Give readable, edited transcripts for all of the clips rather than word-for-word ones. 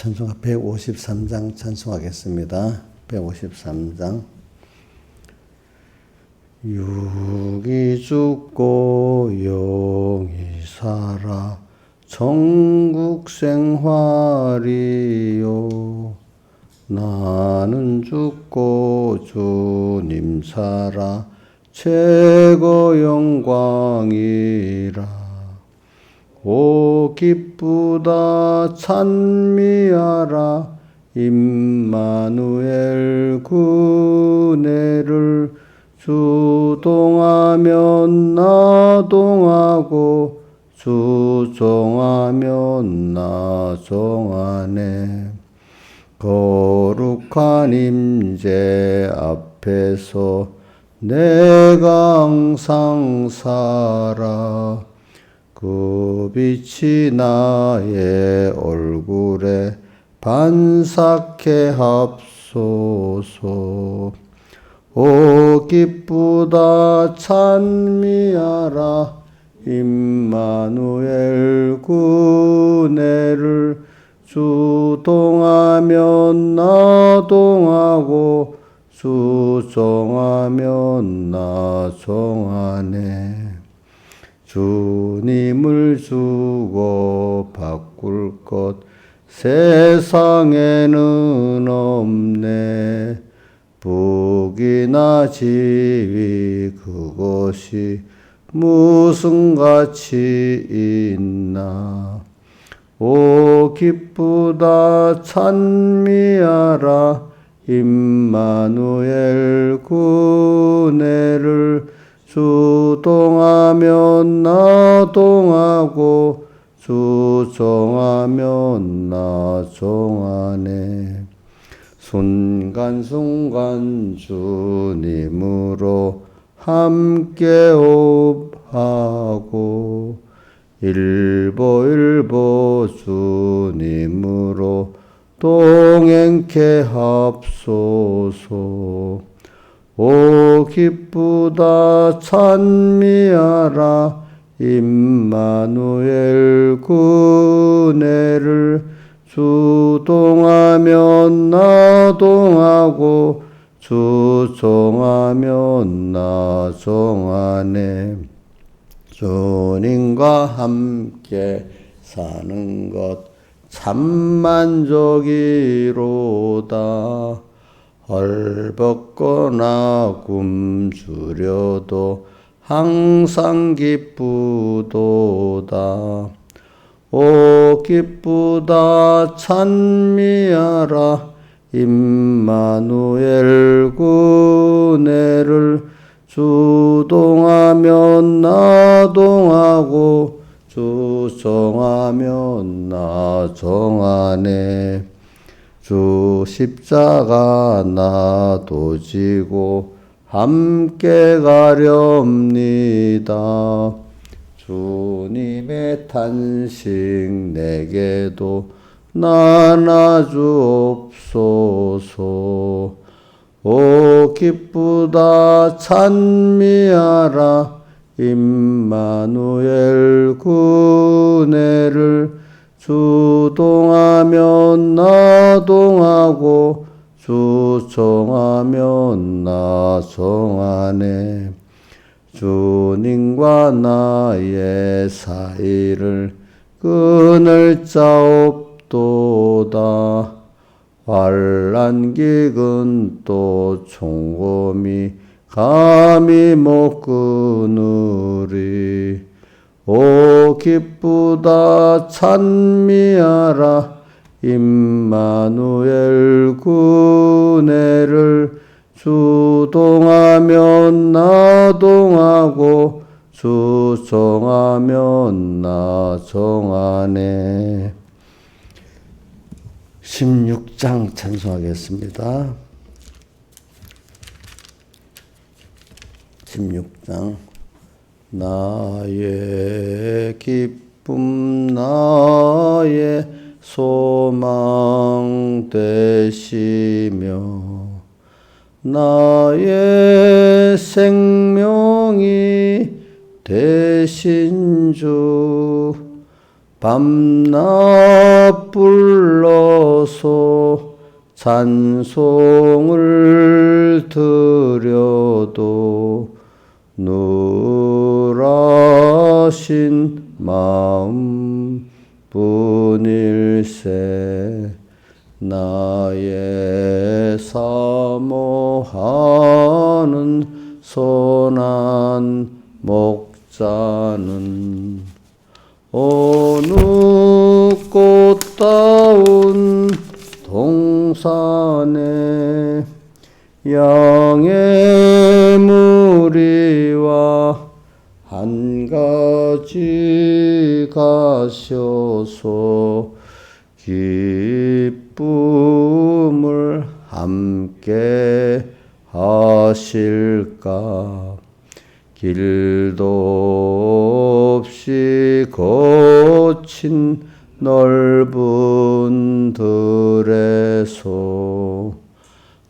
찬송가 153장 찬송하겠습니다. 153장. 육이 죽고 영이 살아 천국 생활이요. 나는 죽고 주님 살아 최고 영광이라. 오 기쁘다 찬미하라 임마누엘 구내를 주 동하면 나 동하고 주 종하면 나 종하네. 거룩한 임재 앞에서 내가 항상 살아. 그 빛이 나의 얼굴에 반삭해 합소서. 오 기쁘다 찬미하라 임마누엘 구내를 주 동하면 나 동하고 주 종하면 나 종하네. 주님을 주고 바꿀 것 세상에는 없네. 북이나 지위 그것이 무슨 가치 있나. 오 기쁘다 찬미하라 임마누엘 구내를 주 동하면 나 동하고 주 종하면 나 종하네. 순간순간 주님으로 함께 호흡하고 일보일보 주님으로 동행케 합소서. 오 기쁘다 찬미하라 임마누엘 구내를 주 동하면 나 동하고 주 종하면 나 종하네. 주님과 함께 사는 것 참 만족이로다. 헐벗거나 굶주려도 항상 기쁘도다. 오 기쁘다 찬미하라 임마누엘 구내를 주 동하면 나 동하고 주 종하면 나 종하네. 주 십자가 나도 지고 함께 가렵니다. 주님의 탄식 내게도 나눠주옵소서. 오 기쁘다 찬미하라 임마누엘 구내를 주 동하면 나 동하고 주 종하면 나 종하네. 주님과 나의 사이를 끊을 자 없도다. 환난기근 또 총검이 감히 못 끊으리. 오 기쁘다 찬미하라 임마누엘 구내를 주 동하면 나 동하고 주 종하면 나 종하네. 16장 찬송하겠습니다. 16장. 나의 기쁨 나의 소망 되시며 나의 생명이 되신 주 밤낮 불러서 찬송을 드려도 누라신 마음 뿐일세. 나의 사모하는 선한 목자는 어느 꽃다운 동산에 양의 무리와 한 가지 가셔서 기쁨을 함께 하실까. 길도 없이 거친 넓은 들에서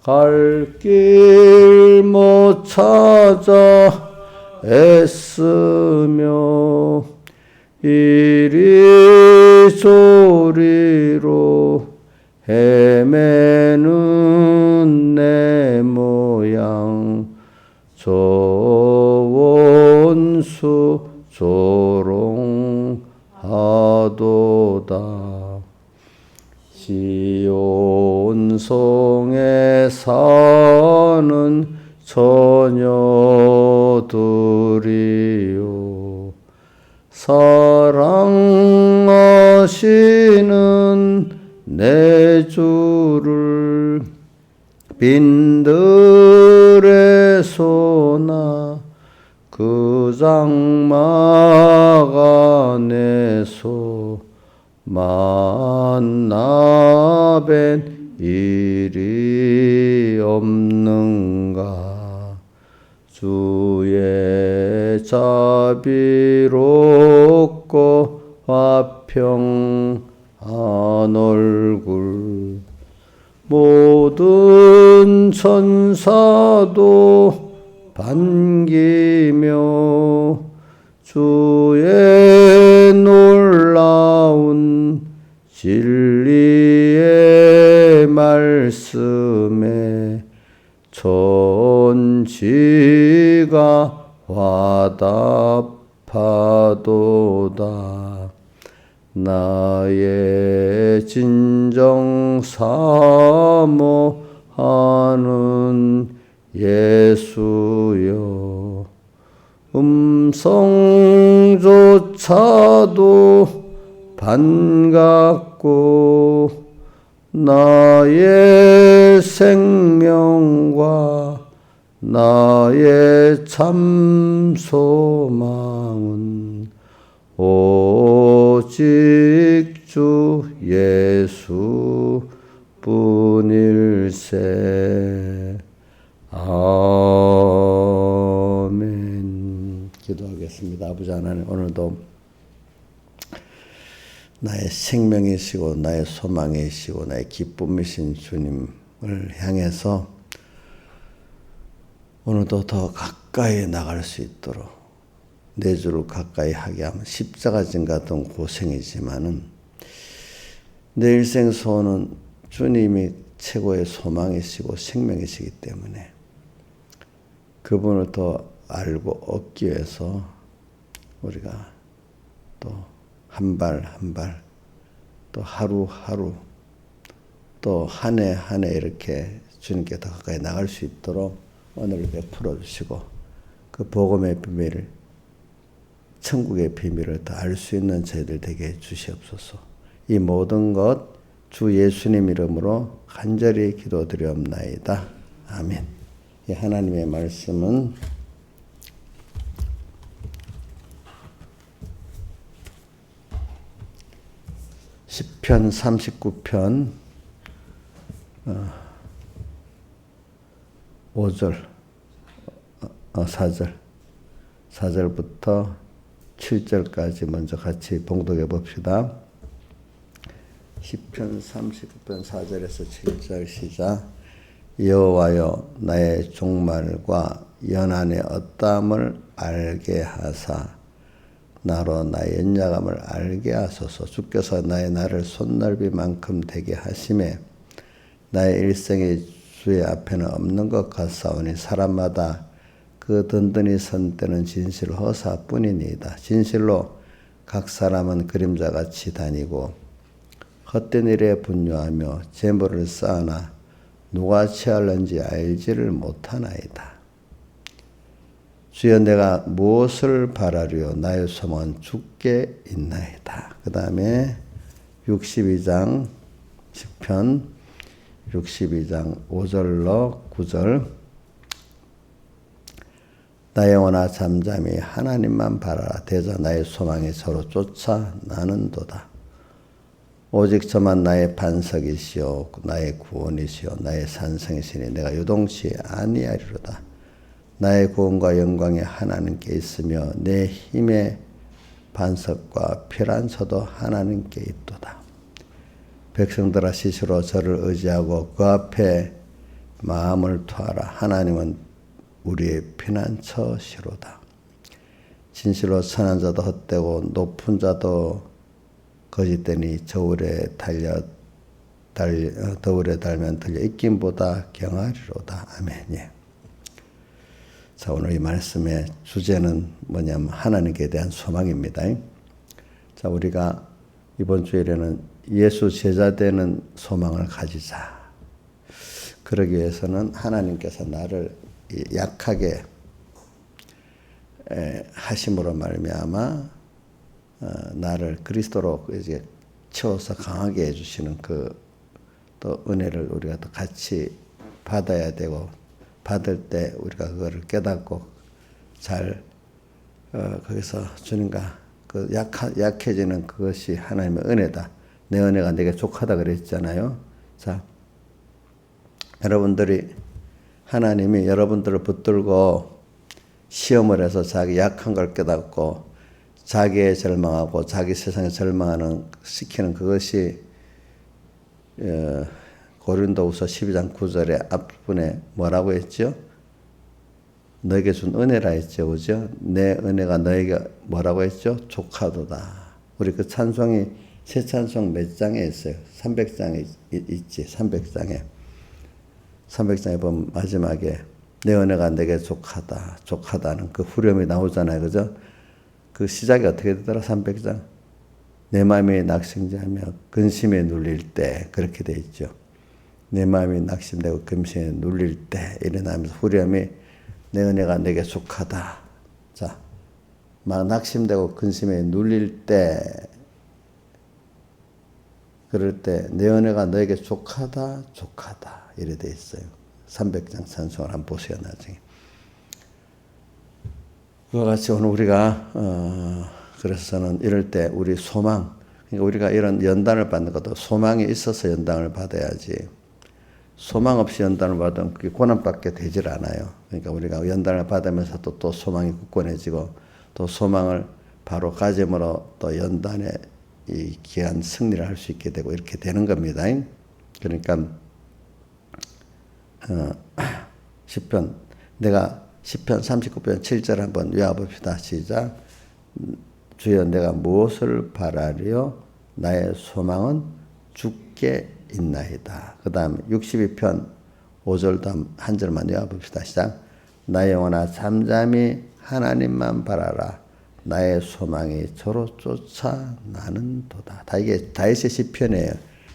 갈 길 못 찾아 애쓰며 이리저리로 헤매는 내 모양 저 원수 조롱하도다. 시온성에 사는 처녀들이요 사랑하시는 내 주를 빈들에서나 그 장막 안에서 만나뵌 일이 없는가. 주의 자비롭고 화평한 얼굴 모든 천사도 반기며 주의 놀라운 진리의 말씀에 천지가 화답하도다. 나의 진정 사모하는 예수여 음성조차도 반갑고 나의 생명과 나의 참 소망은 오직 주 예수 뿐일세. 아멘. 기도하겠습니다. 아버지 하나님, 오늘도 나의 생명이시고 나의 소망이시고 나의 기쁨이신 주님을 향해서 오늘도 더 가까이 나갈 수 있도록 내 주를 가까이 하게 하면 십자가진 같은 고생이지만은 내 일생 소원은 주님이 최고의 소망이시고 생명이시기 때문에 그분을 더 알고 얻기 위해서 우리가 또 한 발 한 발 또 하루하루 또 한 해 한 해 이렇게 주님께 더 가까이 나갈 수 있도록 은혜를 베풀어 주시고 그 복음의 비밀을 천국의 비밀을 더 알 수 있는 저희들 되게 해 주시옵소서. 이 모든 것 주 예수님 이름으로 간절히 기도드리옵나이다. 아멘. 이 하나님의 말씀은 시편 39편 5절 4절부터 7절까지 먼저 같이 봉독해 봅시다. 시편 39편 4절에서 7절 시작. 여호와여 나의 종말과 연한의 어떠함을 알게 하사 나로 나의 연약함을 알게 하소서. 주께서 나의 나를 손넓이만큼 되게 하심에 나의 일생이 주의 앞에는 없는 것 같사오니 사람마다 그 든든히 선 때는 진실 허사뿐이니이다. 진실로 각 사람은 그림자같이 다니고 헛된 일에 분뇨하며 재물을 쌓으나 누가 취할는지 알지를 못하나이다. 주여 내가 무엇을 바라리요? 나의 소망은 주께 있나이다. 그 다음에 62장 시편 62장 5절로 9절 나의 영혼아 잠잠히 하나님만 바라라. 대저 나의 소망이 서로 쫓아 나는도다. 오직 저만 나의 반석이시오 나의 구원이시오 나의 산성이시니 내가 요동치 아니하리로다. 나의 구원과 영광이 하나님께 있으며 내 힘의 반석과 피란서도 하나님께 있도다. 백성들아 스스로 저를 의지하고 그 앞에 마음을 토하라. 하나님은 우리의 피난처시로다. 진실로 선한 자도 헛되고 높은 자도 거짓되니 저울에 더울에 달면 들려 익김보다 경하리로다. 아멘. 예. 자, 오늘 이 말씀의 주제는 뭐냐면 하나님께 대한 소망입니다. 자, 우리가 이번 주일에는 예수 제자 되는 소망을 가지자. 그러기 위해서는 하나님께서 나를 약하게 하심으로 말미암아 나를 그리스도로 이제 채워서 강하게 해주시는 그 또 은혜를 우리가 또 같이 받아야 되고 받을 때 우리가 그거를 깨닫고 잘 거기서 주님과 그 약해지는 그것이 하나님의 은혜다. 내 은혜가 내게 족하다 그랬잖아요. 자, 여러분들이 하나님이 여러분들을 붙들고 시험을 해서 자기 약한 걸 깨닫고 자기에 절망하고 자기 세상에 절망하는 시키는 그것이 고린도후서 12장 9절의 앞부분에 뭐라고 했죠? 너에게 준 은혜라 했죠. 그죠? 내 은혜가 너에게 뭐라고 했죠? 족하도다. 우리 그 찬송이 새 찬송 몇 장에 있어요? 300장에 있지. 300장에. 300장에 보면 마지막에 내 은혜가 내게 족하다. 족하다는 그 후렴이 나오잖아요. 그죠? 그 시작이 어떻게 되더라? 300장. 내 마음이 낙심하며 근심에 눌릴 때 그렇게 돼 있죠. 내 마음이 낙심되고 근심에 눌릴 때 일어나면서 후렴이 내 은혜가 내게 족하다. 자, 막 낙심되고 근심에 눌릴 때 그럴 때 내 은혜가 너에게 족하다 이래 돼 있어요. 300장 찬송을 한번 보세요. 나중에. 그와 같이 오늘 우리가 그래서 저는 이럴 때 우리 소망, 그러니까 우리가 이런 연단을 받는 것도 소망이 있어서 연단을 받아야지 소망 없이 연단을 받으면 그게 고난받게 되질 않아요. 그러니까 우리가 연단을 받으면서 또 소망이 굳건해지고 또 소망을 바로 가짐으로 또 연단에 이 귀한 승리를 할 수 있게 되고 이렇게 되는 겁니다. 그러니까 시편 내가 시편 39편 7절 한번 외워봅시다. 시작. 주여 내가 무엇을 바라리요? 나의 소망은 주께 있나이다. 그 다음 62편 5절도 한 절만 외워봅시다. 시작. 나의 영혼아 잠잠히 하나님만 바라라. 나의 소망이 저로 쫓아 나는도다. 다 이게 다윗의 시편이에요.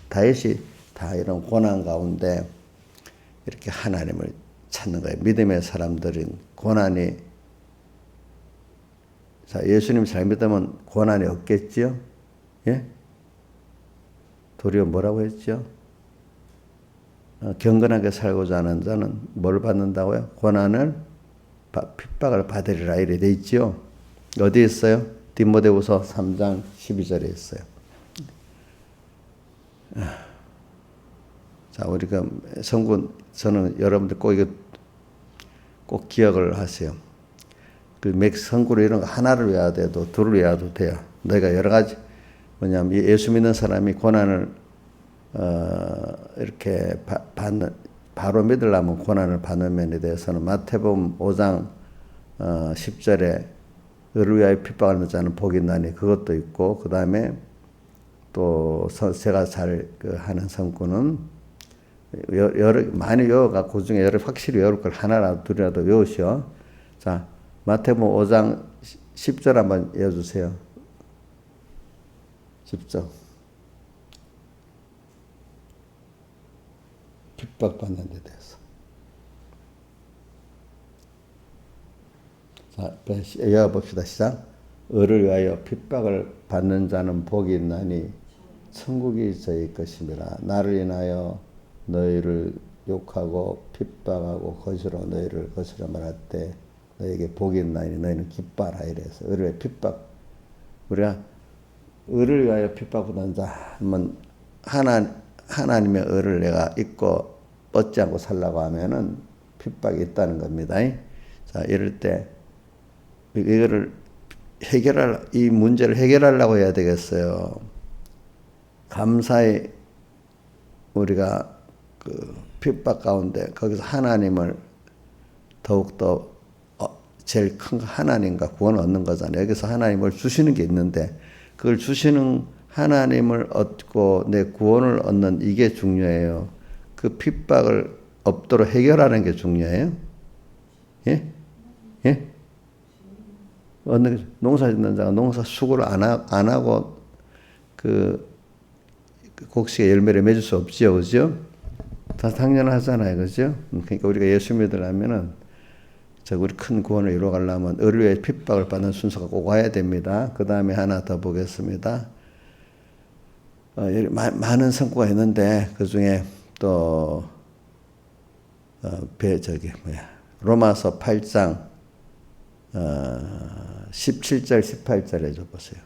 다윗이 다 이런 고난 가운데 이렇게 하나님을 찾는 거예요. 믿음의 사람들은 고난이 자 예수님 잘 믿으면 고난이 없겠지요? 예? 도리어 뭐라고 했죠? 경건하게 살고자 하는 자는 뭘 받는다고요? 고난을 핍박을 받으리라 이래 돼 있죠. 어디에 있어요? 디모데후서 3장 12절에 있어요. 자, 우리가 성군 저는 여러분들 꼭 이거 꼭 기억을 하세요. 그 성구로 이런 거 하나를 외워야 돼도 둘을 외워도 돼요. 너희가 여러 가지 뭐냐면 예수 믿는 사람이 고난을 이렇게 바로 믿으려면 고난을 받는 면에 대해서는 마태복음 5장 10절에 을을 위하여 핍박을 받는 자는 복이 있나니 그것도 있고 그 다음에 또 제가 잘 하는 성구는 많이 외워갖고 그 중에 확실히 외울 걸 하나라도 둘이라도 외우시오. 자, 마태복음 5장 10절 한번 외워주세요. 10절. 핍박받는 데 대해서. 자, 외워봅시다. 시작. 을을 위하여 핍박을 받는 자는 복이 있나니 천국이 저희 것임이라. 나를 인하여 너희를 욕하고 핍박하고 거스러 너희를 거스러 말할 때 너희에게 복이 있나니 너희는 기뻐하라 이래서 을을 위하여 핍박. 우리가 을을 위하여 핍박받는 자 하면 하나님의 을을 내가 잊고 뻗지 않고 살라고 하면은 핍박이 있다는 겁니다. 자, 이럴 때 이거를 이 문제를 해결하려고 해야 되겠어요. 감사히 우리가 핍박 가운데 거기서 하나님을 더욱더 제일 큰 하나님과 구원을 얻는 거잖아요. 여기서 하나님을 주시는 게 있는데 그걸 주시는 하나님을 얻고 내 구원을 얻는 이게 중요해요. 그 핍박을 없도록 해결하는 게 중요해요. 예? 예? 농사 짓는 자가 농사 수고를 안 하고 곡식의 열매를 맺을 수 없지요. 그죠? 다 당연하잖아요. 그죠? 그러니까 우리가 예수 믿으려면은 우리 큰 구원을 이루어가려면 을을 위해 핍박을 받는 순서가 꼭 와야 됩니다. 그 다음에 하나 더 보겠습니다. 많은 성구가 있는데 그 중에 또 로마서 8장 17절 18절 해줘 보세요.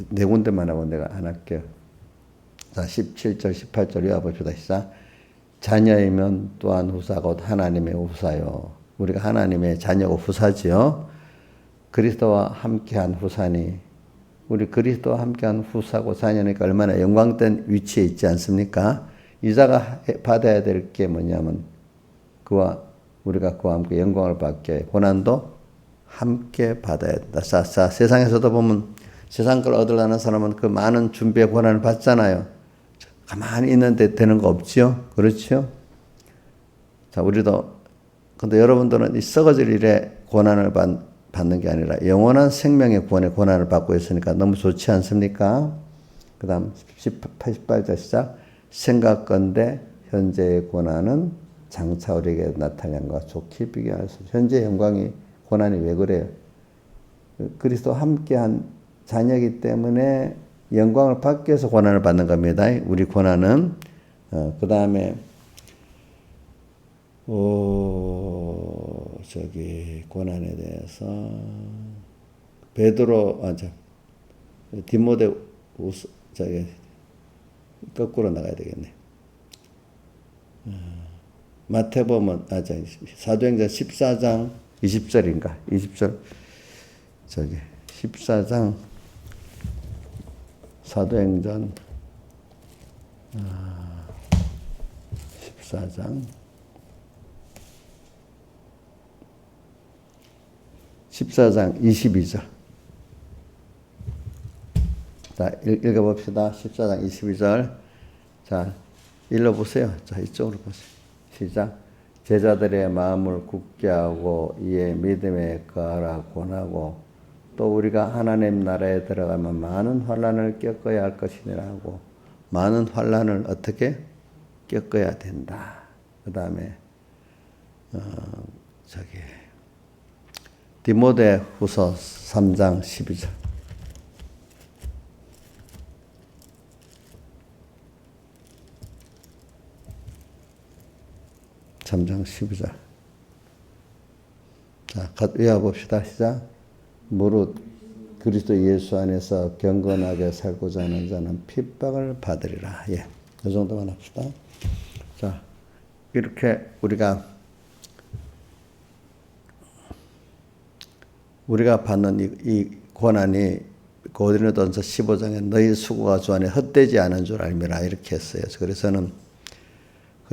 네 군데만 하고 내가 안 할게요. 자, 17절 18절 외워봅시다. 시작. 자녀이면 또한 후사 곧 하나님의 후사요. 우리가 하나님의 자녀고 후사지요. 그리스도와 함께한 후사니 우리 그리스도와 함께한 후사고 자녀니까 얼마나 영광된 위치에 있지 않습니까? 이자가 받아야 될 게 뭐냐면 우리가 그와 함께 영광을 받게 고난도 함께 받아야 된다. 자, 세상에서도 보면 세상 걸 얻으려는 사람은 그 많은 준비의 고난을 받잖아요. 가만히 있는데 되는 거 없지요? 그렇죠? 자, 근데 여러분들은 이 썩어질 일에 고난을 받는 게 아니라 영원한 생명의 구원의 고난을 받고 있으니까 너무 좋지 않습니까? 그 다음 88절 시작. 생각건대 현재의 고난은 장차 우리에게 나타난 것과 좋게 비교할 수 없어요. 현재의 영광이 고난이 왜 그래요? 그리스도와 함께한 자녀이기 때문에 영광을 받기 위해서 고난을 받는 겁니다. 우리 고난은 그 다음에 고난에 대해서 디모데 거꾸로 나가야 되겠네. 마태복음 사도행전 14장 20절인가 20절 14장 사도행전 14장 22절. 자, 읽어봅시다. 14장 22절. 자, 읽어보세요. 자, 이쪽으로 보세요. 시작. 제자들의 마음을 굳게 하고 이에 믿음에 거하라 권하고 또 우리가 하나님 나라에 들어가면 많은 환난을 겪어야 할 것이니라고. 많은 환난을 어떻게 겪어야 된다. 그 다음에 디모데 후서 3장 12절. 3장 12절. 자, 외워봅시다. 시작. 무릇 그리스도 예수 안에서 경건하게 살고자 하는 자는 핍박을 받으리라. 예, 이 정도만 합시다. 자, 이렇게 우리가 받는 이 고난이 고린도전서 15장에 너희 수고가 주 안에 헛되지 않은 줄 알미라 이렇게 했어요. 그래서는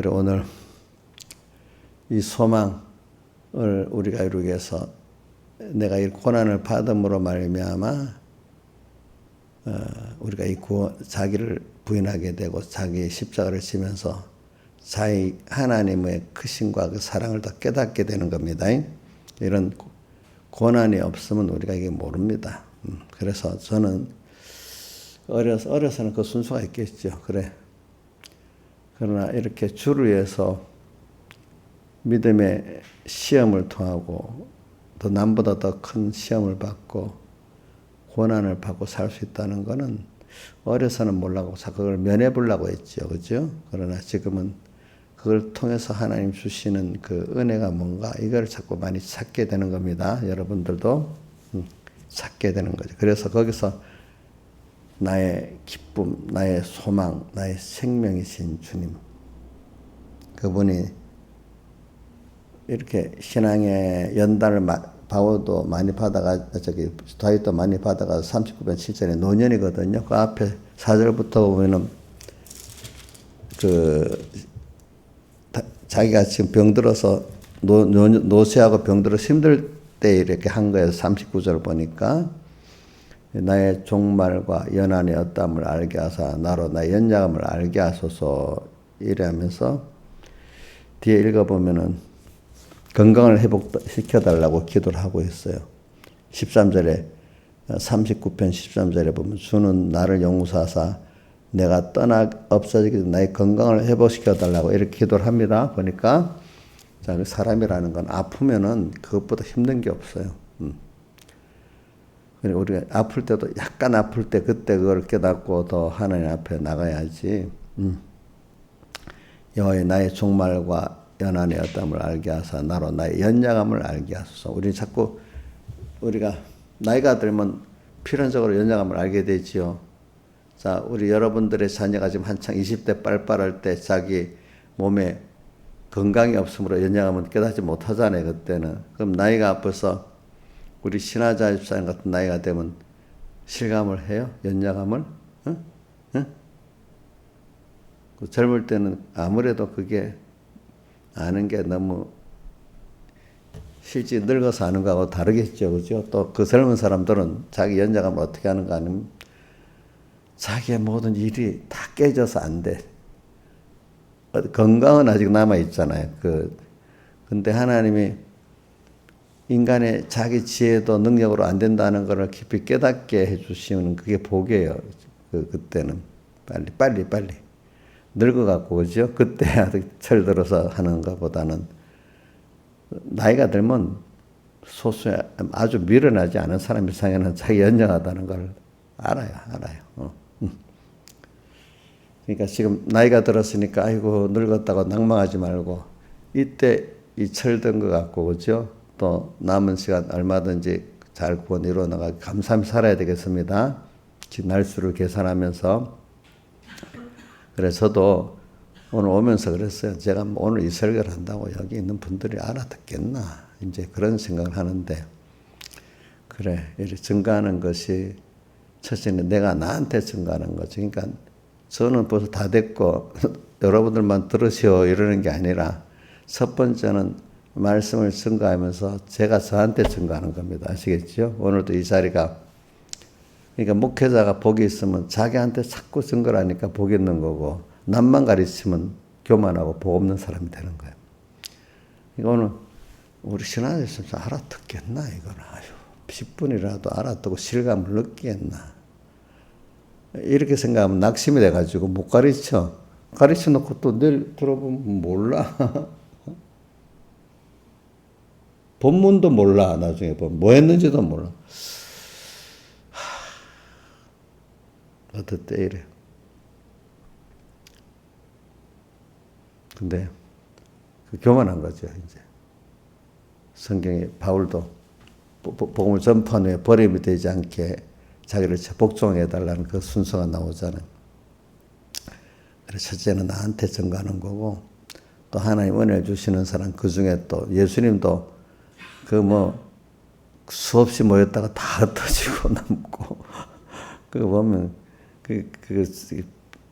오늘 이 소망을 우리가 이루기 위해서 내가 이 고난을 받음으로 말미암아 우리가 이 자기를 부인하게 되고 자기의 십자가를 지면서 자기 하나님의 크심과 그 사랑을 더 깨닫게 되는 겁니다. 이런 고난이 없으면 우리가 이게 모릅니다. 그래서 저는 어려서는 그 순서가 있겠죠. 그래. 그러나 이렇게 주를 위해서 믿음의 시험을 통하고 또 남보다 더 큰 시험을 받고 고난을 받고 살 수 있다는 것은 어려서는 몰라고 그걸 면해 보려고 했죠. 그죠? 그러나 지금은 그걸 통해서 하나님 주시는 그 은혜가 뭔가 이걸 자꾸 많이 찾게 되는 겁니다. 여러분들도 찾게 되는 거죠. 그래서 거기서 나의 기쁨, 나의 소망, 나의 생명이신 주님, 그분이 이렇게 신앙의 연단을 바울도 많이 받아가 다윗도 많이 받아가 39편 7절에 노년이거든요. 그 앞에 4절부터 보면은 자기가 지금 병들어서 노쇠하고 병들어서 힘들 때 이렇게 한 거예요. 39절 보니까 나의 종말과 연한의 어떠함을 알게 하사 나로 나의 연약함을 알게 하소서 이래하면서 뒤에 읽어보면은 건강을 회복시켜달라고 기도를 하고 있어요. 13절에 39편 13절에 보면 주는 나를 용서하사 내가 없어지기 전에 나의 건강을 회복시켜달라고 이렇게 기도를 합니다. 보니까 자, 사람이라는 건 아프면은 그것보다 힘든 게 없어요. 그리고 우리가 아플 때도 약간 아플 때 그때 그걸 깨닫고 더 하나님 앞에 나가야지. 여호와의 나의 종말과 연한의 어떠함을 알게 하사 나로 나의 연약함을 알게 하소서. 우리 자꾸 우리가 나이가 들면 필연적으로 연약함을 알게 되지요. 자, 우리 여러분들의 자녀가 지금 한창 20대 빨빨할 때 자기 몸에 건강이 없으므로 연약함은 깨닫지 못하잖아요. 그때는. 그럼 나이가 아파서 우리 신하자 집사님 같은 나이가 되면 실감을 해요? 연약함을? 응? 응? 젊을 때는 아무래도 그게 아는 게 너무 실제 늙어서 아는 거하고 다르겠죠. 그죠? 또 그 젊은 사람들은 자기 연약함을 어떻게 하는가 하면 자기의 모든 일이 다 깨져서 안 돼. 건강은 아직 남아있잖아요. 근데 하나님이 인간의 자기 지혜도 능력으로 안 된다는 것을 깊이 깨닫게 해주시면 그게 복이에요. 그때는. 빨리. 늙어갖고, 그죠? 그때 철 들어서 하는 것보다는 나이가 들면 소수의 아주 미련하지 않은 사람 이상에는 자기 연약하다는 걸 알아요. 그러니까 지금 나이가 들었으니까 아이고 늙었다고 낭망하지 말고 이때 이 철든 것 같고, 그죠? 또 남은 시간 얼마든지 잘 구원 이루어 나가기 감사히 살아야 되겠습니다. 지금 날수를 계산하면서. 그래서 저도 오늘 오면서 그랬어요. 제가 오늘 이 설교를 한다고 여기 있는 분들이 알아듣겠나 이제 그런 생각을 하는데, 그래 이렇게 증거하는 것이 첫째는 내가 나한테 증거하는 거죠. 그러니까 저는 벌써 다 됐고 여러분들만 들으시오 이러는 게 아니라 첫 번째는 말씀을 증거하면서 제가 저한테 증거하는 겁니다. 아시겠죠? 오늘도 이 자리가, 그러니까 목회자가 복이 있으면 자기한테 자꾸 증거를 하니까 복이 있는 거고, 남만 가르치면 교만하고 복 없는 사람이 되는 거예요. 그러니까 오늘 우리 신하에서 알아듣겠나 이거는. 아유, 10분이라도 알아듣고 실감을 느끼겠나. 이렇게 생각하면 낙심이 돼가지고 못 가르쳐. 가르쳐 놓고 또 내일 들어보면 몰라. 본문도 몰라. 나중에 보면 뭐 했는지도 몰라. 어떨 때 이래. 근데 교만한 거죠. 이제 성경에 바울도 복음을 전파한 후에 버림이 되지 않게 자기를 복종해달라는 그 순서가 나오잖아요. 그래서 첫째는 나한테 증거하는 거고, 또 하나님 은혜를 주시는 사람, 그 중에 또 예수님도 수없이 모였다가 다 흩어지고 남고, 그거 보면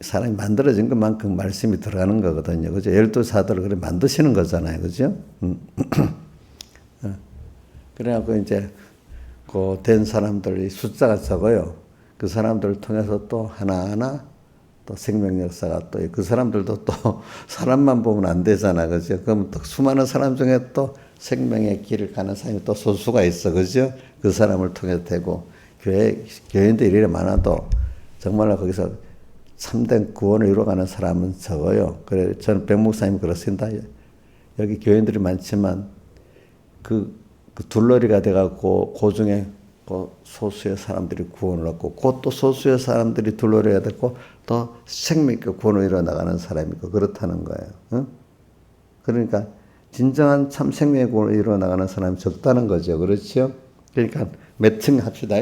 사람이 만들어진 것만큼 말씀이 들어가는 거거든요. 그죠? 12사도를 그래 만드시는 거잖아요. 그죠? 그래갖고 이제 그 된 사람들이 숫자가 적어요. 그 사람들을 통해서 또 하나하나 또 생명 역사가 또 그 사람들도 또 사람만 보면 안 되잖아. 그죠? 그럼 또 수많은 사람 중에 또 생명의 길을 가는 사람이 또 소수가 있어. 그죠? 그 사람을 통해서 되고 교인들이 이래 많아도 정말로 거기서 참된 구원을 이루어가는 사람은 적어요. 그래 저는 백 목사님 그렇습니다. 여기 교인들이 많지만 그 둘러리가 돼갖고 그 중에 그 소수의 사람들이 구원을 얻고 그 또 소수의 사람들이 둘러리가 됐고 또 생명있게 구원을 이루어나가는 사람이고 그렇다는 거예요. 응? 그러니까 진정한 참 생명의 구원을 이루어나가는 사람이 적다는 거죠. 그렇죠? 그러니까 매칭 합시다.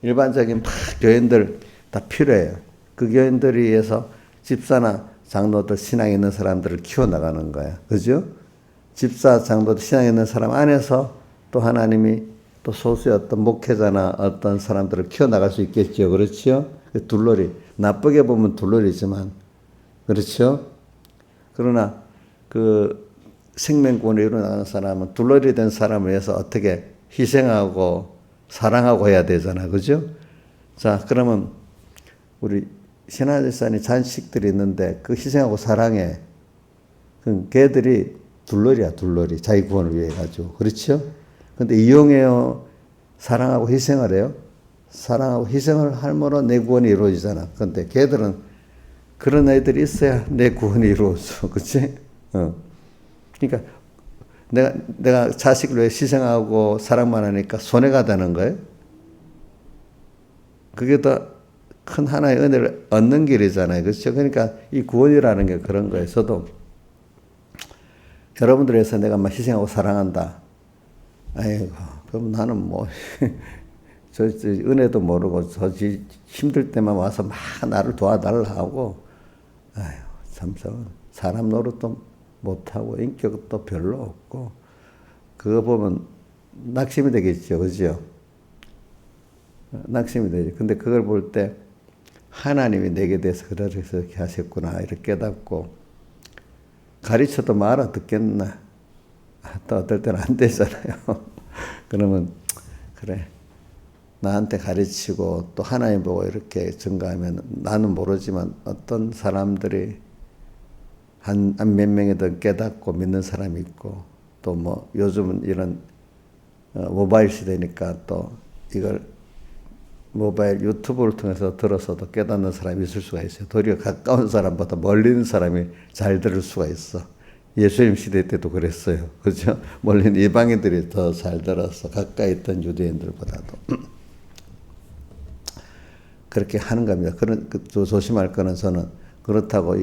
일반적인 교인들 다 필요해요. 그 교인들에 의해서 집사나 장로들 신앙에 있는 사람들을 키워나가는 거야. 그죠? 집사, 장로들 신앙에 있는 사람 안에서 또 하나님이 또 소수의 어떤 목회자나 어떤 사람들을 키워나갈 수 있겠죠. 그렇죠? 그 둘러리. 나쁘게 보면 둘러리지만. 그렇죠? 그러나 그 생명구원을 이루어나가는 사람은 둘러리 된 사람을 위해서 어떻게 희생하고 사랑하고 해야 되잖아. 그죠? 자, 그러면 우리 신하들산이 잔식들이 있는데 그 희생하고 사랑해. 그 걔들이 둘러리야, 둘러리. 자기 구원을 위해 가지고. 그렇죠? 근데 이용해요. 사랑하고 희생을 해요. 사랑하고 희생을 할므로 내 구원이 이루어지잖아. 근데 걔들은 그런 애들이 있어야 내 구원이 이루어져. 그치? 그러니까 내가 자식을 위해 희생하고 사랑만 하니까 손해가 되는 거예요. 그게 더 큰 하나의 은혜를 얻는 길이잖아요. 그렇죠? 그러니까 이 구원이라는 게 그런 거예요. 저도 여러분들 위해서 내가 막 희생하고 사랑한다. 아이고, 그럼 나는 뭐, 저 은혜도 모르고, 힘들 때만 와서 막 나를 도와달라 하고, 아유, 참, 사람 노릇도 못하고, 인격도 별로 없고, 그거 보면 낙심이 되겠죠. 그죠? 낙심이 되죠. 근데 그걸 볼 때, 하나님이 내게 대해서 그렇게 하셨구나, 이렇게 깨닫고, 가르쳐도 뭐 알아듣겠나? 또 어떨 때는 안 되잖아요. 그러면, 그래. 나한테 가르치고 또 하나님 보고 이렇게 증가하면 나는 모르지만 어떤 사람들이 한 몇 명이든 깨닫고 믿는 사람이 있고 또 뭐 요즘은 이런 모바일 시대니까 또 이걸 모바일 유튜브를 통해서 들어서도 깨닫는 사람이 있을 수가 있어요. 도리어 가까운 사람보다 멀리 있는 사람이 잘 들을 수가 있어. 예수님 시대 때도 그랬어요. 그죠? 멀리 있는 이방인들이 더 잘 들어서 가까이 있던 유대인들보다도. 그렇게 하는 겁니다. 그런, 조심할 거는 저는 그렇다고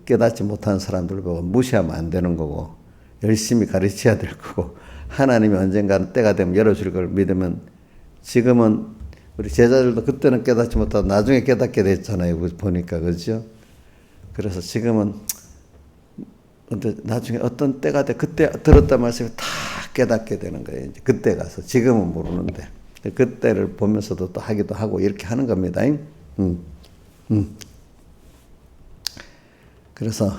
깨닫지 못하는 사람들 보고 무시하면 안 되는 거고, 열심히 가르쳐야 될 거고, 하나님이 언젠가는 때가 되면 열어줄 걸 믿으면, 지금은 우리 제자들도 그때는 깨닫지 못하고 나중에 깨닫게 됐잖아요. 보니까. 그죠? 그래서 지금은, 근데 나중에 어떤 때가 돼, 그때 들었단 말씀이 다 깨닫게 되는 거예요. 이제 그때 가서. 지금은 모르는데. 그때를 보면서도 또 하기도 하고 이렇게 하는 겁니다. 그래서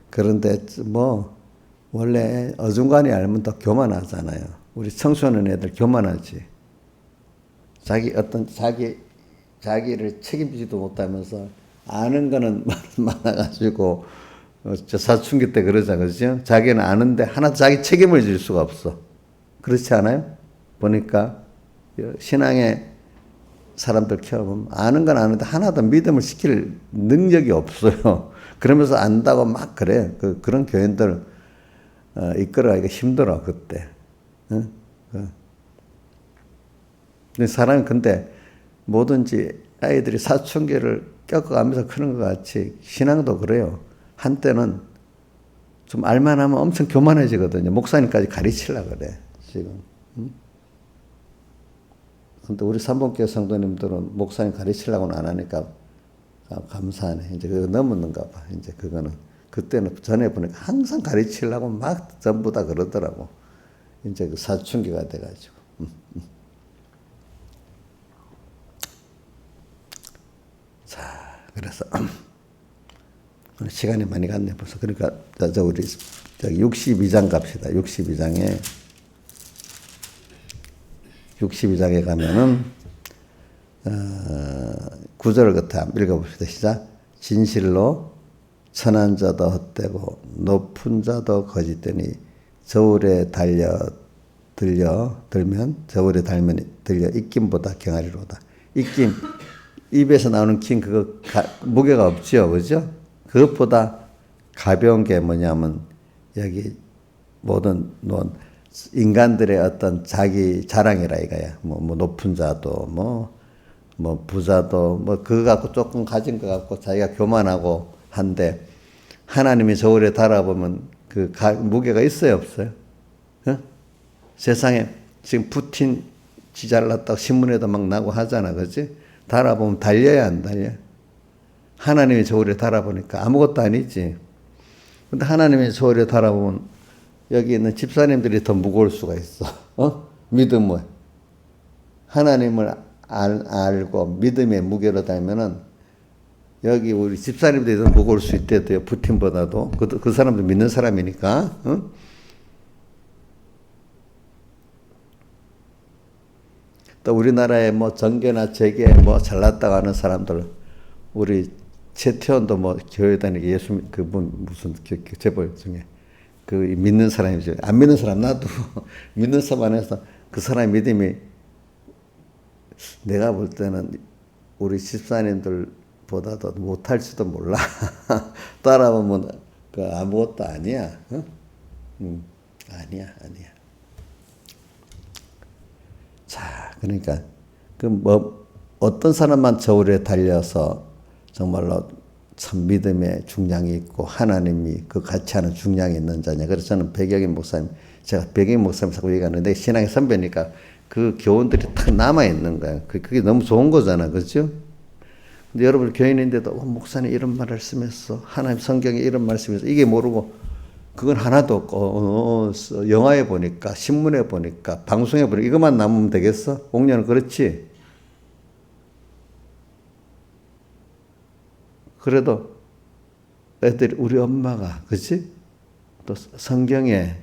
그런데 뭐 원래 어중간히 알면 더 교만하잖아요. 우리 청소년 애들 교만하지. 자기를 책임지지도 못하면서 아는 거는 많아가지고 저 사춘기 때 그러잖아요. 그죠? 자기는 아는데 하나 자기 책임을 질 수가 없어. 그렇지 않아요? 보니까 신앙의 사람들 키워보면 아는 건 아는데 하나도 믿음을 시킬 능력이 없어요. 그러면서 안다고 막 그래. 그런 교인들 이끌어가기가 힘들어 그때. 응? 사람이 근데 뭐든지 아이들이 사춘기를 겪어가면서 크는 것 같이 신앙도 그래요. 한때는 좀 알만하면 엄청 교만해지거든요. 목사님까지 가르치려고 그래 지금. 응? 근데 우리 삼봉교회 성도님들은 목사님 가르치려고는 안 하니까 감사하네. 이제 그거 넘었는가 봐. 이제 그거는. 그때는 전에 보니까 항상 가르치려고 막 전부 다 그러더라고. 이제 그 사춘기가 돼가지고. 자, 그래서 오늘 시간이 많이 갔네 벌써. 그러니까 우리 저기 62장 갑시다. 62장에 가면은 9절 끝에 한번 읽어봅시다. 시작. 진실로 천한 자도 헛되고 높은 자도 거짓되니 저울에 들면 입김보다 경하리로다. 입김, 입에서 나오는 김 그거 무게가 없죠, 그죠? 그것보다 가벼운 게 뭐냐면 여기 모든 인간들의 어떤 자기 자랑이라 이거야. 뭐 높은 자도 뭐 부자도 그거 갖고 조금 가진 거 갖고 자기가 교만하고 한데 하나님이 저울에 달아보면 그 무게가 있어요, 없어요? 어? 세상에 지금 푸틴 지 잘났다고 신문에도 막 나고 하잖아, 그렇지? 달아보면 달려야 안 달려? 하나님이 저울에 달아보니까 아무것도 아니지. 근데 하나님이 저울에 달아보면 여기 있는 집사님들이 더 무거울 수가 있어. 믿음을. 하나님을 알고 믿음의 무게로 달면은 여기 우리 집사님들이 더 무거울 수 있대요. 푸틴보다도. 그 사람도 믿는 사람이니까. 또 우리나라에 뭐 정계나 재계 뭐 잘났다고 하는 사람들, 우리 최태원도 뭐 교회 다니게 예수 그분 무슨 재벌 중에 그 믿는 사람이죠. 안 믿는 사람 나도 믿는 사람 안에서 그 사람 믿음이 내가 볼 때는 우리 집사님들보다도 못할지도 몰라. 따라보면 그 아무것도 아니야. 아니야. 자, 그러니까 어떤 사람만 저울에 달려서 정말로 참 믿음의 중량이 있고 하나님이 그 같이 하는 중량이 있는 자냐. 그래서 저는 제가 백영인 목사님 자꾸 얘기하는데 신앙의 선배니까 그 교훈들이 딱 남아있는 거야. 그게 너무 좋은 거잖아. 그렇죠? 근데 여러분 교인인데도 목사님 이런 말을 쓰면서 하나님 성경에 이런 말씀에서 이게 모르고 그건 하나도 없고 영화에 보니까 신문에 보니까 방송에 보니까 이것만 남으면 되겠어? 옥녀는 그렇지? 그래도 애들이 우리 엄마가 그렇지? 또 성경에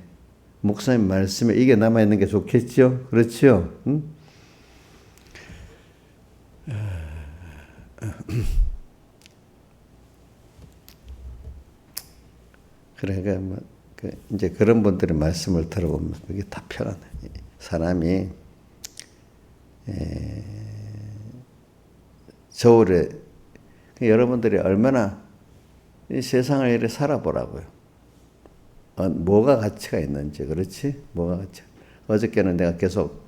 목사님 말씀에 이게 남아있는 게 좋겠죠? 그렇죠? 응? 그러니까 이제 그런 분들의 말씀을 들어보면 그게 다 편안해. 사람이 저울에 여러분들이 얼마나 이 세상을 이렇게 살아보라고요. 뭐가 가치가 있는지, 그렇지? 뭐가 가치. 어저께는 내가 계속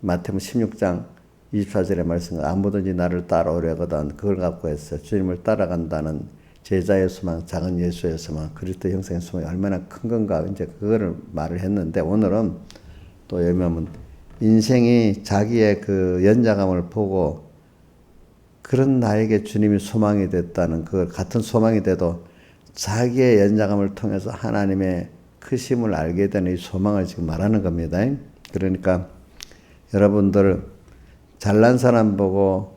마태복음 16장 24절의 말씀, 아무든지 나를 따라오려거든 그걸 갖고 했어요. 주님을 따라간다는 제자의 소망, 작은 예수의 소망, 그리스도 형상의 소망이 얼마나 큰 건가, 이제 그거를 말을 했는데, 오늘은 또 왜냐면 인생이 자기의 그 연장함을 보고 그런 나에게 주님이 소망이 됐다는 그 같은 소망이 돼도 자기의 연장함을 통해서 하나님의 크심을 알게 되는 이 소망을 지금 말하는 겁니다. 그러니까 여러분들 잘난 사람 보고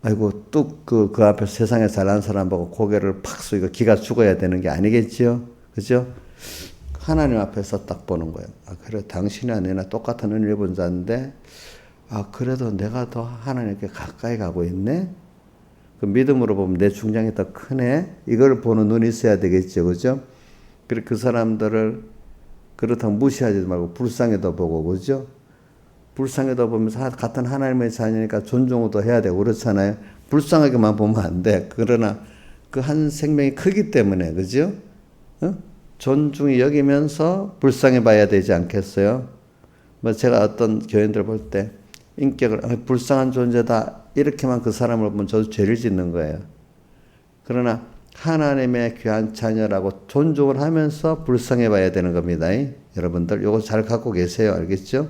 아이고 뚝 그 앞에 세상에 잘난 사람 보고 고개를 팍 숙이고 기가 죽어야 되는 게 아니겠죠? 그죠? 하나님 앞에서 딱 보는 거예요. 그래 당신이 아니나 똑같은 은혜를 본 자인데 그래도 내가 더 하나님께 가까이 가고 있네? 그 믿음으로 보면 내 중량이 더 크네? 이걸 보는 눈이 있어야 되겠죠. 그죠? 그리고 그 사람들을 그렇다고 무시하지 말고 불쌍히도 보고, 그죠? 불쌍히도 보면서 같은 하나님의 자녀니까 존중도 해야 되고 그렇잖아요. 불쌍하게만 보면 안 돼. 그러나 그 한 생명이 크기 때문에, 그죠? 존중히 여기면서 불쌍히 봐야 되지 않겠어요? 제가 어떤 교인들 볼 때 인격을 불쌍한 존재다 이렇게만 그 사람을 보면 저도 죄를 짓는 거예요. 그러나 하나님의 귀한 자녀라고 존중을 하면서 불쌍해 봐야 되는 겁니다. 여러분들 이거 잘 갖고 계세요. 알겠죠?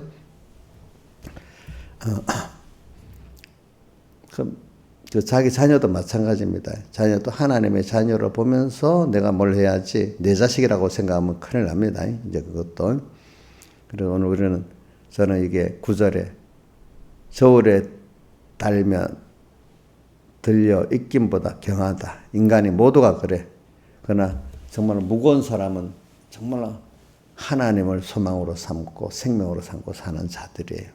자기 자녀도 마찬가지입니다. 자녀도 하나님의 자녀로 보면서 내가 뭘 해야지, 내 자식이라고 생각하면 큰일 납니다. 이제 그것도. 그리고 오늘 우리는 저는 이게 9절에 저울에 들려 익김보다 경하다. 인간이 모두가 그래. 그러나 정말 무거운 사람은 정말 하나님을 소망으로 삼고 생명으로 삼고 사는 자들이에요.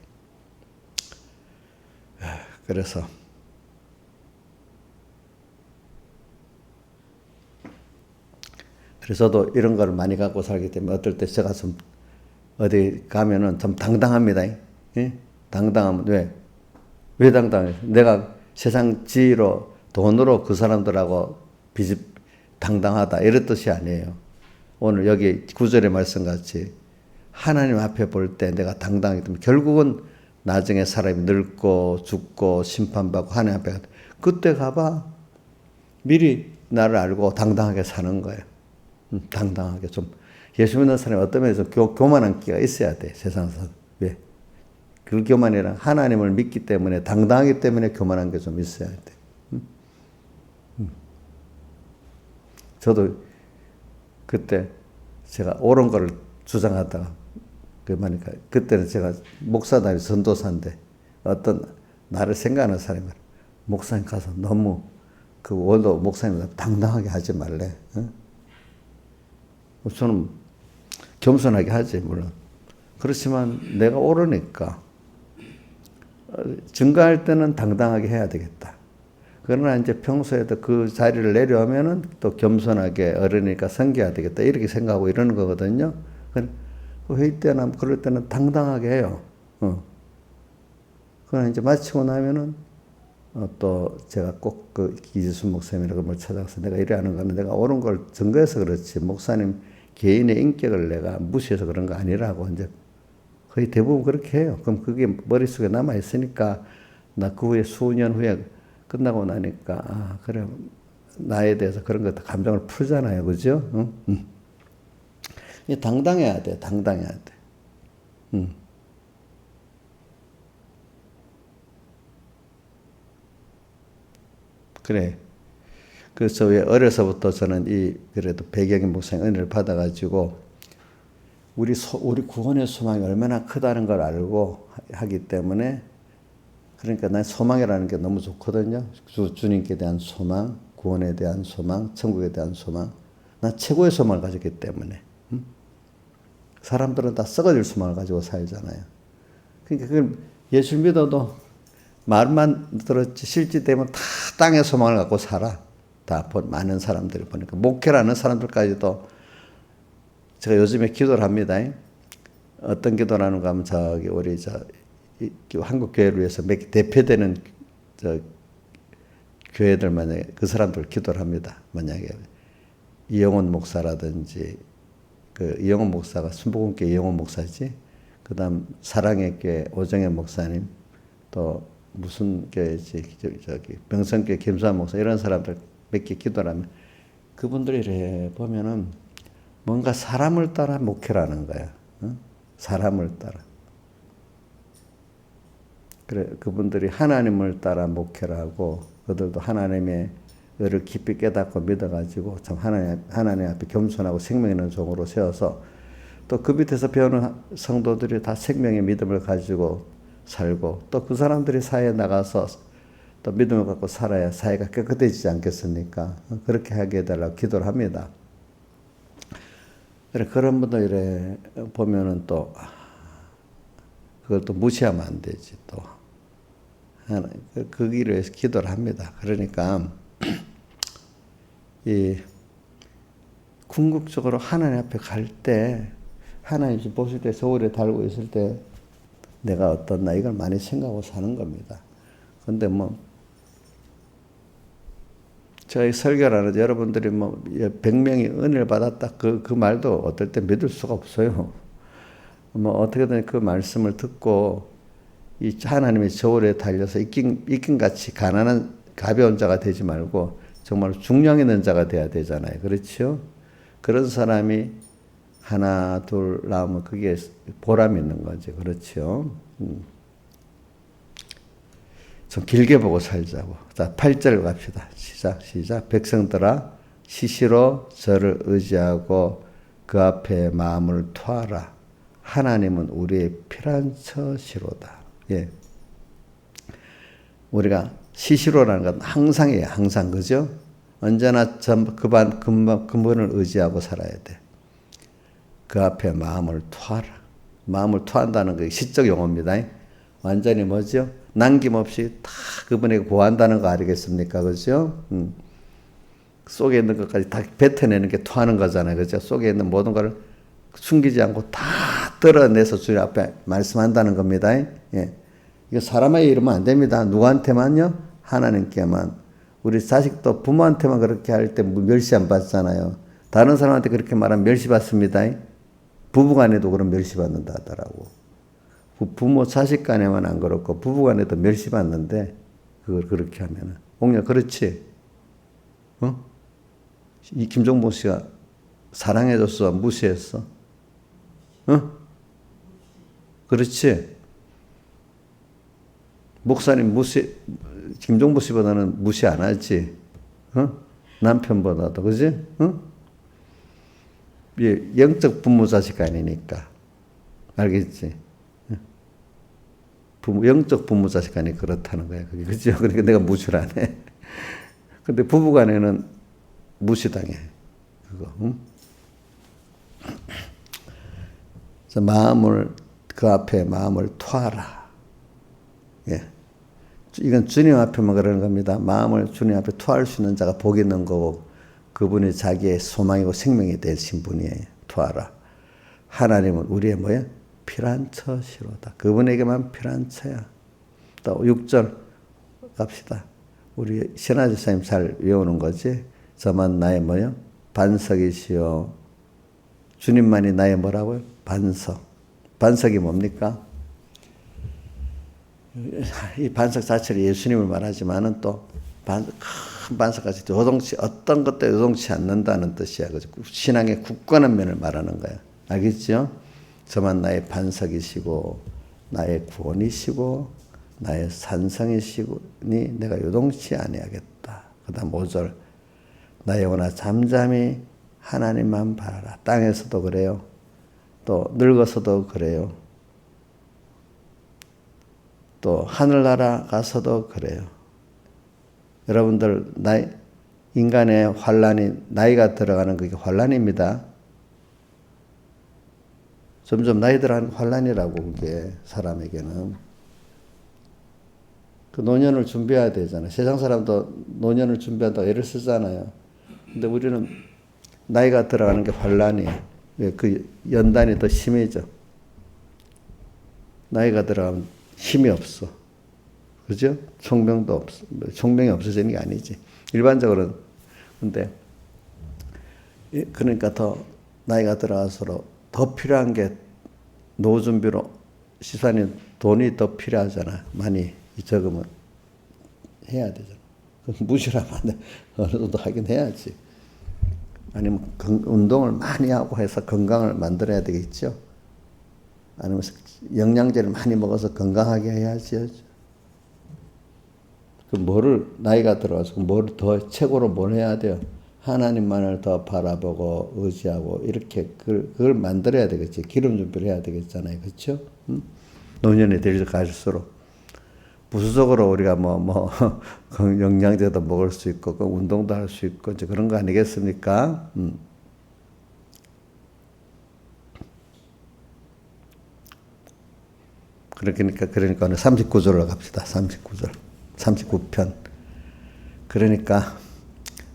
그래서 저도 이런 걸 많이 갖고 살기 때문에 어떨 때 제가 좀 어디 가면은 좀 당당합니다. 예? 당당하면 왜 당당해? 내가 세상 지위로 돈으로 그 사람들하고 당당하다 이런 뜻이 아니에요. 오늘 여기 9절의 말씀 같이 하나님 앞에 볼 때 내가 당당하기 때문에 결국은 나중에 사람이 늙고 죽고 심판받고 하나님 앞에 그때 가봐 미리 나를 알고 당당하게 사는 거예요. 당당하게 좀 예수 믿는 사람이 어떤 면에서 교만한 끼가 있어야 돼. 세상에서. 왜? 그 교만이란 하나님을 믿기 때문에 당당하기 때문에 교만한 게 좀 있어야 돼. 저도 그때 제가 옳은 거를 주장하다가 그때는 제가 목사다니 전도사인데 어떤 나를 생각하는 사람이 목사님 가서 너무 그 원도 목사님 당당하게 하지 말래. 저는 겸손하게 하지 물론. 그렇지만 내가 옳으니까 증거할 때는 당당하게 해야 되겠다. 그러나 이제 평소에도 그 자리를 내려오면은 또 겸손하게 어른이니까 섬겨야 되겠다. 이렇게 생각하고 이러는 거거든요. 회의 때나 그럴 때는 당당하게 해요. 그러나 이제 마치고 나면은 또 제가 꼭 그 이지순 목사님이라고 뭘 찾아가서 내가 이래 하는 거는 내가 옳은 걸 증거해서 그렇지 목사님 개인의 인격을 내가 무시해서 그런 거 아니라고 이제 거의 대부분 그렇게 해요. 그럼 그게 머릿속에 남아 있으니까 나 그 후에 수년 후에 끝나고 나니까 그래 나에 대해서 그런 것도 감정을 풀잖아요. 그죠? 당당해야 돼. 당당해야 돼. 그래. 그래서 왜 어려서부터 저는 그래도 배경인 목사님 은혜를 받아가지고 우리 구원의 소망이 얼마나 크다는 걸 알고 하기 때문에 그러니까 난 소망이라는 게 너무 좋거든요. 주님께 대한 소망, 구원에 대한 소망, 천국에 대한 소망. 난 최고의 소망을 가졌기 때문에. 사람들은 다 썩어질 소망을 가지고 살잖아요. 그러니까 그걸 예수 믿어도 말만 들었지 실제 되면 다 땅의 소망을 갖고 살아. 다 많은 사람들이 보니까 목회라는 사람들까지도 제가 요즘에 기도를 합니다. 어떤 기도를 하는가 하면 저기 우리 한국 교회를 위해서 대표되는 교회들 만약에 그 사람들 기도를 합니다. 만약에 이영원 목사라든지 이영원 목사가 순복음교회 이영원 목사지. 그다음 사랑의 교회 오정혜 목사님 또 무슨 교회지 병성교회 김수환 목사 이런 사람들 몇 개 기도를 하면 그분들이 이래 보면은 뭔가 사람을 따라 목회라는 거야. 사람을 따라. 그래 그분들이 하나님을 따라 목회를 하고 그들도 하나님의 의를 깊이 깨닫고 믿어가지고 참 하나님 앞에 겸손하고 생명 있는 종으로 세워서 또 그 밑에서 배우는 성도들이 다 생명의 믿음을 가지고 살고 또 그 사람들이 사회에 나가서 또 믿음을 갖고 살아야 사회가 깨끗해지지 않겠습니까? 그렇게 하게 해달라고 기도를 합니다. 그래 그런 분들 이래 보면은 또 그걸 또 무시하면 안 되지 또. 그 길을 위해서 기도를 합니다. 그러니까 이 궁극적으로 하나님 앞에 갈 때 하나님 보실 때 서울에 달고 있을 때 내가 어떻나 이걸 많이 생각하고 사는 겁니다. 근데 저희 설교를 하는데 여러분들이 100명이 은혜를 받았다 그 말도 어떨 때 믿을 수가 없어요. 어떻게든 그 말씀을 듣고 이 하나님의 저울에 달려서 이긴같이 가난한 가벼운 자가 되지 말고 정말 중량 있는 자가 돼야 되잖아요. 그렇죠? 그런 사람이 하나 둘 나오면 그게 보람 있는 거죠. 그렇죠? 좀 길게 보고 살자고. 자, 8절 갑시다. 시작. 백성들아 시시로 저를 의지하고 그 앞에 마음을 토하라. 하나님은 우리의 피난처시로다. 예. 우리가 시시로라는 건 항상이에요. 항상. 그죠? 언제나 근본을 의지하고 살아야 돼. 그 앞에 마음을 토하라. 마음을 토한다는 게 시적 용어입니다. 완전히 뭐죠? 남김없이 다 그분에게 고한다는 거 아니겠습니까? 그죠? 속에 있는 것까지 다 뱉어내는 게 토하는 거잖아요. 그죠? 속에 있는 모든 걸 숨기지 않고 다 드러내서 주님 앞에 말씀한다는 겁니다. 예. 이거 사람에게 이러면 안 됩니다. 누구한테만요? 하나님께만. 우리 자식도 부모한테만 그렇게 할 때 멸시 안 받잖아요. 다른 사람한테 그렇게 말하면 멸시 받습니다. 부부간에도 그런 멸시 받는다 하더라고. 부모 자식 간에만 안 그렇고 부부간에도 멸시 받는데 그걸 그렇게 하면은. 옥녀 그렇지? 이 김종봉 씨가 사랑해줬어? 무시했어? 그렇지? 목사님 김종부 씨보다는 무시 안 하지? 남편보다도, 그지? 예, 영적 부모 자식 아니니까. 알겠지? 영적 부모 자식 아니 그렇다는 거야. 그게, 그죠? 그러니까 내가 무시를 안 해. 근데 부부 간에는 무시당해. 그거, 그래서 그 앞에 마음을 토하라. 예. 이건 주님 앞에만 그러는 겁니다. 마음을 주님 앞에 토할 수 있는 자가 복이 있는 거고, 그분이 자기의 소망이고 생명이 되신 분이에요. 토하라. 하나님은 우리의 뭐예요? 피란처시로다. 그분에게만 피란처야. 또 6절 갑시다. 우리 신하지사님 잘 외우는 거지. 저만 나의 뭐예요? 반석이시요. 주님만이 나의 뭐라고요? 반석. 반석이 뭡니까? 이 반석 자체를 예수님을 말하지만은 또 큰 반석까지 어떤 것도 요동치 않는다는 뜻이야. 그래서 신앙의 굳건한 면을 말하는 거야. 알겠죠? 저만 나의 반석이시고 나의 구원이시고 나의 산성이시니 내가 요동치 아니하겠다. 그다음 5절 나의 영혼아 잠잠히 하나님만 바라라. 땅에서도 그래요. 또 늙어서도 그래요. 또 하늘나라 가서도 그래요. 여러분들 인간의 환란이 나이가 들어가는 그게 환란입니다. 점점 나이 들어가는 환란이라고 그게 사람에게는. 그 노년을 준비해야 되잖아요. 세상 사람도 노년을 준비한다고 애를 쓰잖아요. 근데 우리는 나이가 들어가는 게 환란이에요. 그 연단이 더 심해져. 나이가 들어가면 힘이 없어. 그죠? 총명도 없어. 총명이 없어지는 게 아니지. 일반적으로는. 근데, 그러니까 더 나이가 들어갈수록 더 필요한 게 노후 준비로 시사님 돈이 더 필요하잖아. 많이 적으면 해야 되잖아. 무시하면 안 돼. 어느 정도 하긴 해야지. 아니면 운동을 많이 하고 해서 건강을 만들어야 되겠죠. 아니면 영양제를 많이 먹어서 건강하게 해야지. 그 나이가 들어와서 뭐를 더 최고로 뭘 해야 돼요? 하나님만을 더 바라보고 의지하고 이렇게 그걸 만들어야 되겠지. 기름 준비를 해야 되겠잖아요. 그렇죠? 노년이 될수록 부수적으로 우리가 영양제도 먹을 수 있고 운동도 할 수 있고 이제 그런 거 아니겠습니까? 그러니까 오늘 39절로 갑시다. 39편. 그러니까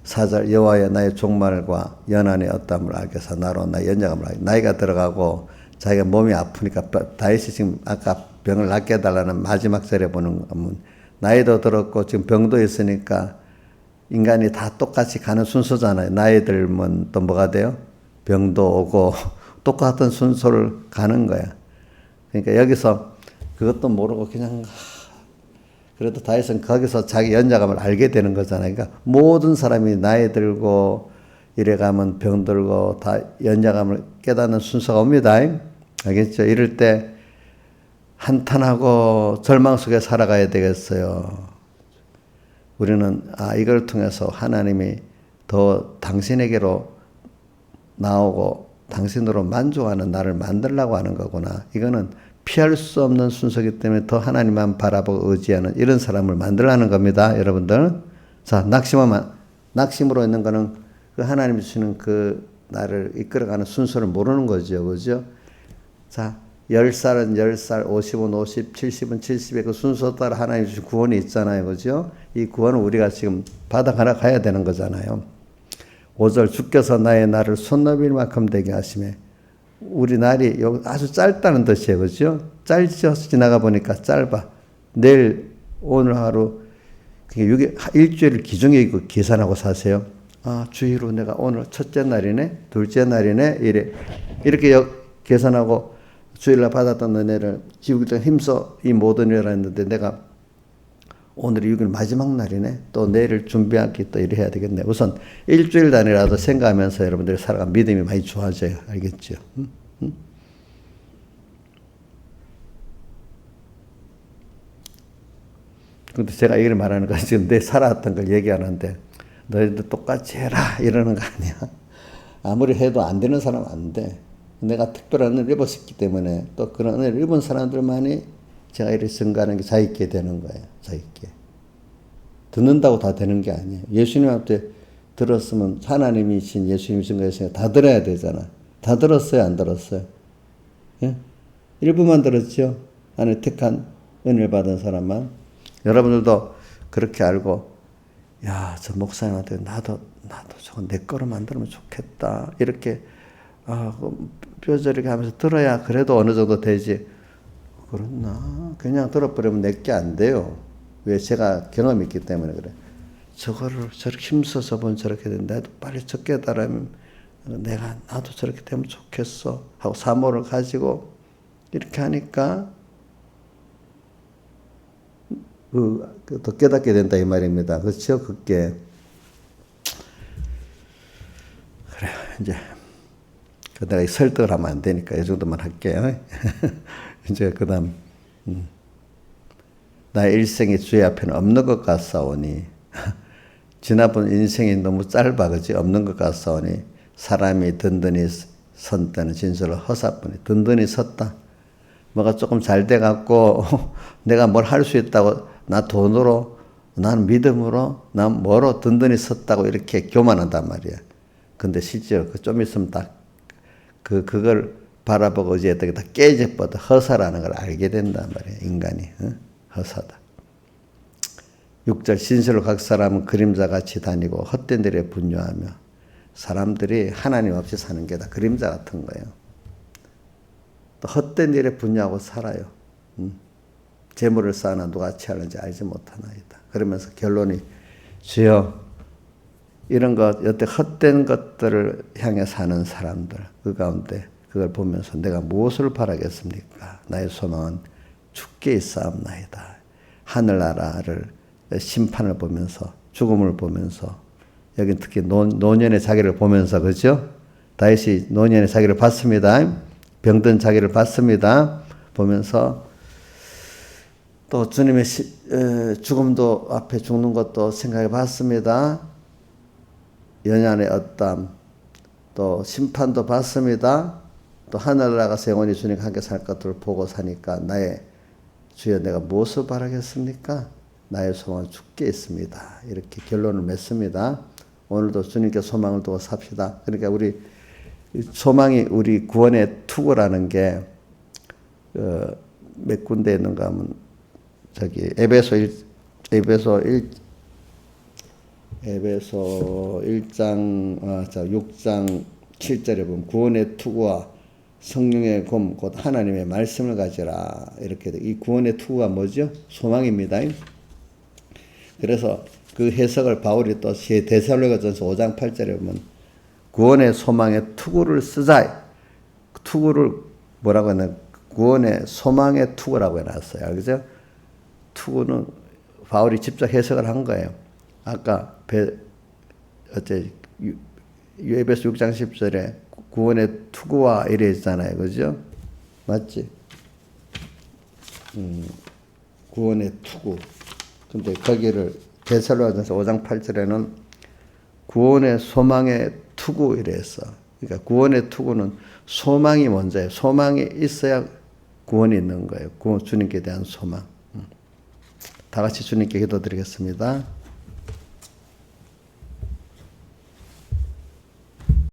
4절 여호와여 나의 종말과 연한의 어떠함을 알게 해서 나로 나의 연약함을 알게. 나이가 들어가고 자기가 몸이 아프니까 다윗이 지금 아까 병을 낫게 해달라는 마지막 절에 보는 거면 나이도 들었고 지금 병도 있으니까 인간이 다 똑같이 가는 순서잖아요. 나이 들면 또 뭐가 돼요? 병도 오고 똑같은 순서를 가는 거야. 그러니까 여기서 그것도 모르고 그냥 그래도 다윗은 거기서 자기 연약함을 알게 되는 거잖아요. 그러니까 모든 사람이 나이 들고 이래가면 병들고 다 연약함을 깨닫는 순서가 옵니다. 알겠죠? 이럴 때 한탄하고 절망 속에 살아가야 되겠어요. 우리는 이걸 통해서 하나님이 더 당신에게로 나오고 당신으로 만족하는 나를 만들려고 하는 거구나. 이거는 피할 수 없는 순서이기 때문에 더 하나님만 바라보고 의지하는 이런 사람을 만들라는 겁니다. 여러분들. 자, 낙심으로 있는 거는 그 하나님이 주시는 그 나를 이끌어가는 순서를 모르는 거죠. 그죠? 자, 10살은 10살, 50은 50, 70은 70의 그 순서 따라 하나님 주신 구원이 있잖아요. 그죠? 이 구원을 우리가 지금 받아가야 되는 거잖아요. 5절 주께서 나의 날을 손너빌 만큼 되게 하시매. 우리 날이 아주 짧다는 뜻이에요. 그죠? 짧죠? 지나가 보니까 짧아. 내일, 오늘 하루, 일주일을 기준에 계산하고 사세요. 아, 주의로 내가 오늘 첫째 날이네, 둘째 날이네, 이렇게 계산하고 주일날 받았던 은혜를 지우기 힘써 이 모든 일을 했는데 내가 오늘이 6일 마지막 날이네, 또 내일을 준비하기 또 이래 해야 되겠네. 우선 일주일 단위라도 생각하면서 여러분들이 살아간 믿음이 많이 좋아져요. 알겠죠? 근데 제가 얘기를 말하는 건 지금 내 살아왔던 걸 얘기하는데 너희도 똑같이 해라 이러는 거 아니야. 아무리 해도 안 되는 사람은 안 돼. 내가 특별한 은혜를 입었기 때문에 또 그런 은혜를 입은 사람들만이 제가 이렇게 증가하는 게 자기께 되는 거예요. 자기께. 듣는다고 다 되는 게 아니에요. 예수님한테 들었으면 하나님이신 예수님이 증거했으니까 다 들어야 되잖아. 다 들었어요? 안 들었어요? 예? 일부만 들었죠? 안에 택한 은혜를 받은 사람만. 여러분들도 그렇게 알고 야, 저 목사님한테 나도 저거 내 거로 만들면 좋겠다. 이렇게 뼈저리게 하면서 들어야 그래도 어느 정도 되지. 그렇나? 그냥 들어버리면 내게 안 돼요. 왜? 제가 경험이 있기 때문에 그래. 저거를 저렇게 힘써서 보면 저렇게 되는데 나도 빨리 저 깨달으면 나도 저렇게 되면 좋겠어 하고 사모를 가지고 이렇게 하니까 더 깨닫게 된다 이 말입니다. 그렇죠? 그게 그래요. 이제 내가 설득을 하면 안 되니까 이 정도만 할게요. 이제 그다음 나의 일생이 주의 앞에는 없는 것 같사오니 지나본 인생이 너무 짧아 그지 없는 것 같사오니 사람이 든든히 선 때는 진실로 허사뿐이 든든히 섰다. 뭐가 조금 잘 돼갖고 내가 뭘 할 수 있다고 나 돈으로 난 믿음으로 난 뭐로 든든히 섰다고 이렇게 교만한단 말이야. 근데 실제로 좀 있으면 딱 그걸 바라보고 이제 다 깨져버려 허사라는 걸 알게 된단 말이야. 인간이 허사다. 6절 신실로 각 사람은 그림자같이 다니고 헛된 일에 분유하며 사람들이 하나님 없이 사는 게 다 그림자 같은 거예요. 또 헛된 일에 분유하고 살아요. 재물을 쌓으나 누가 취하는지 알지 못하나이다. 그러면서 결론이 주여 이런 것 여태 헛된 것들을 향해 사는 사람들 그 가운데 그걸 보면서 내가 무엇을 바라겠습니까? 나의 소망은 주께 있사옵나이다. 하늘나라를 심판을 보면서 죽음을 보면서 여기 특히 노년의 자기를 보면서 그죠? 다윗이 노년의 자기를 봤습니다. 병든 자기를 봤습니다. 보면서 또 주님의 죽음도 앞에 죽는 것도 생각해 봤습니다. 연약의 어담 또 심판도 봤습니다. 또 하늘나라가서 영원히 주님과 함께 살 것들을 보고 사니까 나의 주여 내가 무엇을 바라겠습니까? 나의 소망은 주께 있습니다. 이렇게 결론을 맺습니다. 오늘도 주님께 소망을 두고 삽시다. 그러니까 우리 소망이 우리 구원의 투구라는 게 몇 군데 있는가 하면 저기 에베소 1장 6장 7절에 보면 구원의 투구와 성령의 검 곧 하나님의 말씀을 가지라 이렇게 돼. 이 구원의 투구가 뭐죠? 소망입니다. 그래서 그 해석을 바울이 또 데살로니가전서 5장 8절에 보면 구원의 소망의 투구를 쓰자. 투구를 뭐라고 했나? 구원의 소망의 투구라고 해놨어요. 그죠? 투구는 바울이 직접 해석을 한 거예요. 아까 에베소 6장 10절에 구원의 투구와 이래 있잖아요. 그죠? 맞지? 구원의 투구. 근데 거기를 데살로니가전서 5장 8절에는 구원의 소망의 투구 이래 했어. 그러니까 구원의 투구는 소망이 먼저예요. 소망이 있어야 구원이 있는 거예요. 주님께 대한 소망. 다 같이 주님께 기도드리겠습니다.